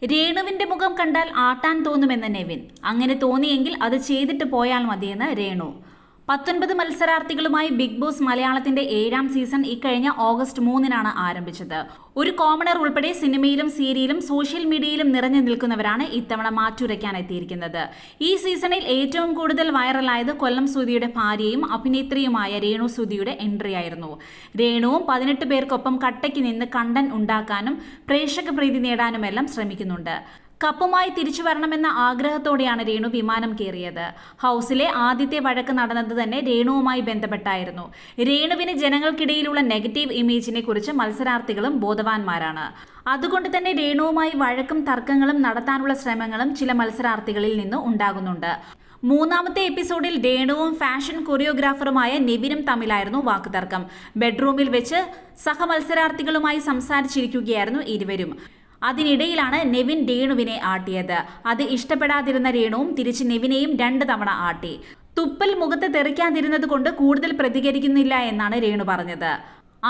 രേണുവിന്റെ മുഖം കണ്ടാൽ ആട്ടാൻ തോന്നുമെന്ന് നെവിൻ. അങ്ങനെ തോന്നിയെങ്കിൽ അത് ചെയ്തിട്ട് പോയാൽ മതിയെന്ന് രേണു. 19 മത്സരാർത്ഥികളുമായി ബിഗ് ബോസ് മലയാളത്തിന്റെ 7ാം സീസൺ ഇക്കഴിഞ്ഞ ഓഗസ്റ്റ് 3-നാണ് ആരംഭിച്ചത്. ഒരു കോമണർ ഉൾപ്പെടെ സിനിമയിലും സീരിയലും സോഷ്യൽ മീഡിയയിലും നിറഞ്ഞു നിൽക്കുന്നവരാണ് ഇത്തവണ മാറ്റുരയ്ക്കാൻ എത്തിയിരിക്കുന്നത്. ഈ സീസണിൽ ഏറ്റവും കൂടുതൽ വൈറലായത് കൊല്ലം സുധിയുടെ ഭാര്യയും അഭിനേത്രിയുമായ രേണു സുധിയുടെ എൻട്രിയായിരുന്നു. രേണുവും 18 പേർക്കൊപ്പം കട്ടയ്ക്ക് നിന്ന് കണ്ടന്റ് ഉണ്ടാക്കാനും പ്രേക്ഷക പ്രീതി നേടാനുമെല്ലാം ശ്രമിക്കുന്നുണ്ട്. കപ്പുമായി തിരിച്ചു വരണമെന്ന ആഗ്രഹത്തോടെയാണ് രേണു വിമാനം കയറിയത്. ഹൗസിലെ ആദ്യത്തെ വഴക്ക് നടന്നത് തന്നെ രേണുവുമായി ബന്ധപ്പെട്ടായിരുന്നു. രേണുവിന് ജനങ്ങൾക്കിടയിലുള്ള നെഗറ്റീവ് ഇമേജിനെ കുറിച്ച് മത്സരാർത്ഥികളും ബോധവാന്മാരാണ്. അതുകൊണ്ട് തന്നെ രേണുവുമായി വഴക്കും തർക്കങ്ങളും നടത്താനുള്ള ശ്രമങ്ങളും ചില മത്സരാർത്ഥികളിൽ നിന്ന് ഉണ്ടാകുന്നുണ്ട്. 3ാമത്തെ എപ്പിസോഡിൽ രേണുവും ഫാഷൻ കൊറിയോഗ്രാഫറുമായ നെവിനും തമ്മിലായിരുന്നു വാക്കുതർക്കം. ബെഡ്റൂമിൽ വെച്ച് സഹമത്സരാർത്ഥികളുമായി സംസാരിച്ചിരിക്കുകയായിരുന്നു ഇരുവരും. അതിനിടയിലാണ് നെവിൻ രേണുവിനെ ആട്ടിയത്. അത് ഇഷ്ടപ്പെടാതിരുന്ന രേണുവും തിരിച്ച് നെവിനെയും 2 തവണ ആട്ടി. തുപ്പൽ മുഖത്ത് തെറിക്കാതിരുന്നത് കൊണ്ട് കൂടുതൽ പ്രതികരിക്കുന്നില്ല എന്നാണ് രേണു പറഞ്ഞത്.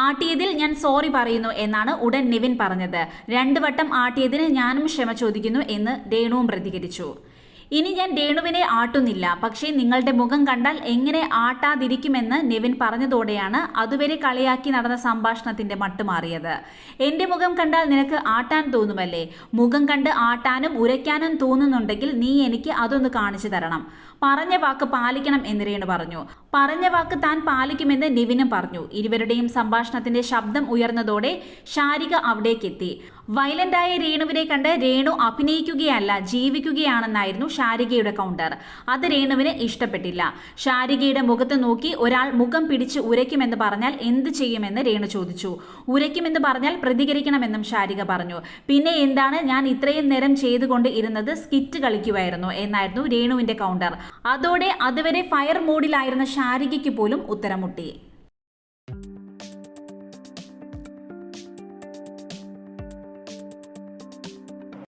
ആട്ടിയതിൽ ഞാൻ സോറി പറയുന്നു എന്നാണ് ഉടൻ നെവിൻ പറഞ്ഞത്. 2 വട്ടം ആട്ടിയതിന് ഞാനും ക്ഷമ ചോദിക്കുന്നു എന്ന് രേണുവും പ്രതികരിച്ചു. ഇനി ഞാൻ രേണുവിനെ ആട്ടുന്നില്ല, പക്ഷേ നിങ്ങളുടെ മുഖം കണ്ടാൽ എങ്ങനെ ആട്ടാതിരിക്കുമെന്ന് നെവിൻ പറഞ്ഞതോടെയാണ് അതുവരെ കളിയാക്കി നടന്ന സംഭാഷണത്തിന്റെ മട്ടുമാറിയത്. എന്റെ മുഖം കണ്ടാൽ നിനക്ക് ആട്ടാൻ തോന്നുമല്ലേ? മുഖം കണ്ട് ആട്ടാനും ഉരയ്ക്കാനും തോന്നുന്നുണ്ടെങ്കിൽ നീ എനിക്ക് അതൊന്ന് കാണിച്ചു തരണം. പറഞ്ഞ വാക്ക് പാലിക്കണം എന്ന് രേണു പറഞ്ഞു. പറഞ്ഞ വാക്ക് താൻ പാലിക്കുമെന്ന് നെവിനും പറഞ്ഞു. ഇരുവരുടെയും സംഭാഷണത്തിന്റെ ശബ്ദം ഉയർന്നതോടെ ശാരിക അവിടേക്കെത്തി. വയലന്റായ രേണുവിനെ കണ്ട് രേണു അഭിനയിക്കുകയല്ല ജീവിക്കുകയാണെന്നായിരുന്നു ശാരികയുടെ കൗണ്ടർ. അത് രേണുവിന് ഇഷ്ടപ്പെട്ടില്ല. ശാരികയുടെ മുഖത്ത് നോക്കി ഒരാൾ മുഖം പിടിച്ച് ഉരയ്ക്കുമെന്ന് പറഞ്ഞാൽ എന്ത് ചെയ്യുമെന്ന് രേണു ചോദിച്ചു. ഉരയ്ക്കുമെന്ന് പറഞ്ഞാൽ പ്രതികരിക്കണമെന്നും ശാരിക പറഞ്ഞു. പിന്നെ എന്താണ് ഞാൻ ഇത്രയും നേരം ചെയ്തുകൊണ്ട് ഇരുന്നത്? സ്കിറ്റ് കളിക്കുമായിരുന്നു എന്നായിരുന്നു രേണുവിന്റെ കൗണ്ടർ. അതോടെ അതുവരെ ഫയർ മൂഡിലായിരുന്ന ശാരികയ്ക്ക് പോലും ഉത്തരം മുട്ടി.